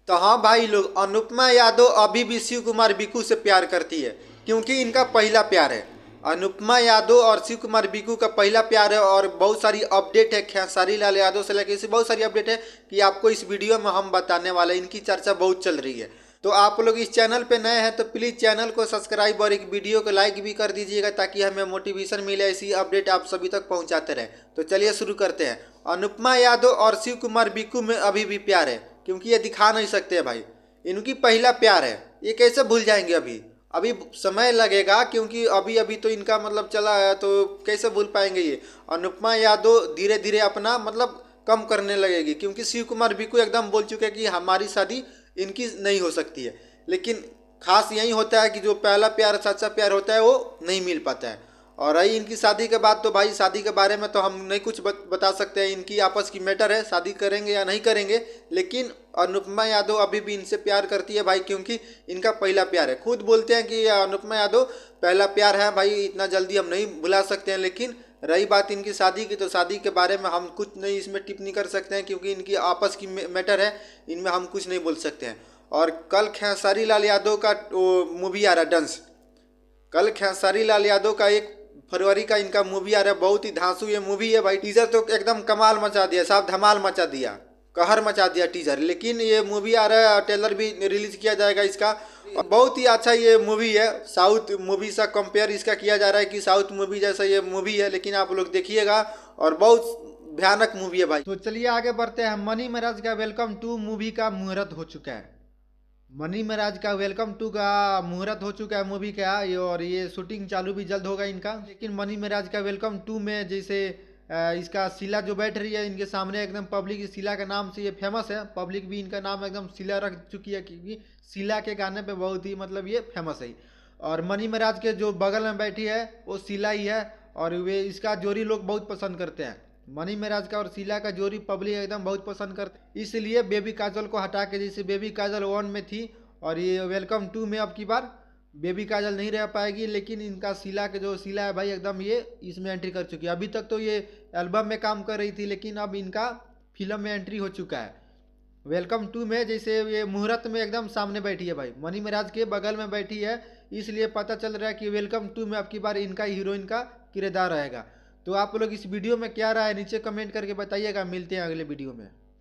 तो हाँ भाई लोग, अनुपमा यादव अभी भी शिव कुमार बिकू से प्यार करती है क्योंकि इनका पहला प्यार है। अनुपमा यादव और शिव कुमार बिकू का पहला प्यार है और बहुत सारी अपडेट है खेसारी लाल यादव से लेकर इसे बहुत सारी अपडेट है कि आपको इस वीडियो में हम बताने वाले हैं। इनकी चर्चा बहुत चल रही है। तो आप लोग इस चैनल पे नए हैं तो प्लीज़ चैनल को सब्सक्राइब और एक वीडियो को लाइक भी कर दीजिएगा ताकि हमें मोटिवेशन मिले, ऐसी अपडेट आप सभी तक पहुंचाते रहे। तो चलिए शुरू करते हैं। अनुपमा यादव और शिव कुमार बिकू में अभी भी प्यार है क्योंकि ये दिखा नहीं सकते भाई। इनकी पहला प्यार है, ये कैसे भूल जाएंगे? अभी अभी समय लगेगा क्योंकि अभी अभी तो इनका मतलब चला है, तो कैसे भूल पाएंगे ये। अनुपमा यादव धीरे धीरे अपना मतलब कम करने लगेगी क्योंकि शिव कुमार बिकू एकदम बोल चुके हैं कि हमारी शादी इनकी नहीं हो सकती है। लेकिन खास यही होता है कि जो पहला प्यार सच्चा प्यार होता है वो नहीं मिल पाता है। और रही इनकी शादी के बाद, तो भाई शादी के बारे में तो हम नहीं कुछ बता सकते हैं। इनकी आपस की मैटर है, शादी करेंगे या नहीं करेंगे। लेकिन अनुपमा यादव अभी भी इनसे प्यार करती है भाई क्योंकि इनका पहला प्यार है। खुद बोलते हैं कि अनुपमा यादव पहला प्यार है भाई, इतना जल्दी हम नहीं भुला सकते हैं। लेकिन रही बात इनकी शादी की, तो शादी के बारे में हम कुछ नहीं इसमें टिप्पणी कर सकते हैं क्योंकि इनकी आपस की मैटर है, इनमें हम कुछ नहीं बोल सकते हैं। और कल खेसारी लाल यादव का मूवी आ रहा है डांस। कल खेसारी लाल यादव का 1 फरवरी का इनका मूवी आ रहा है। बहुत ही धांसू ये मूवी है भाई। टीजर तो एकदम कमाल मचा दिया, साहब धमाल मचा दिया, कहर मचा दिया टीजर। लेकिन ये मूवी आ रहा है, ट्रेलर भी रिलीज किया जाएगा इसका। बहुत ही अच्छा ये मूवी है। साउथ मूवी से कंपेयर इसका किया जा रहा है कि साउथ मूवी जैसा ये मूवी है। लेकिन आप लोग देखिएगा और बहुत भयानक मूवी है भाई। तो चलिए आगे बढ़ते हैं। मनी महाराज का वेलकम टू मूवी का मुहूर्त हो चुका है। मनी महाराज का वेलकम टू का मुहूर्त हो चुका है मूवी का, और ये शूटिंग चालू भी जल्द होगा इनका। लेकिन मनी महाराज का वेलकम टू में जैसे इसका शीला जो बैठ रही है इनके सामने, एकदम पब्लिक शीला के नाम से ये फेमस है। पब्लिक भी इनका नाम एकदम शीला रख चुकी है क्योंकि शीला के गाने पे बहुत ही मतलब ये फेमस है। और मनी महाराज के जो बगल में बैठी है वो शीला ही है। और वे इसका जोड़ी लोग बहुत पसंद करते हैं। मनी महाराज का और शीला का जोड़ी पब्लिक एकदम बहुत पसंद करते, इसलिए बेबी काजल को हटा के, जैसे बेबी काजल 1 में थी और ये वेलकम 2 में अब की बार बेबी काजल नहीं रह पाएगी। लेकिन इनका शीला के जो शीला है भाई एकदम ये इसमें एंट्री कर चुकी है। अभी तक तो ये एल्बम में काम कर रही थी लेकिन अब इनका फिल्म में एंट्री हो चुका है। वेलकम 2 में जैसे ये मुहूर्त में एकदम सामने बैठी है भाई, मनी महाराज के बगल में बैठी है। इसलिए पता चल रहा है कि वेलकम 2 में अब की बार इनका हीरोइन का किरदार रहेगा। तो आप लोग इस वीडियो में क्या राय है नीचे कमेंट करके बताइएगा। मिलते हैं अगले वीडियो में।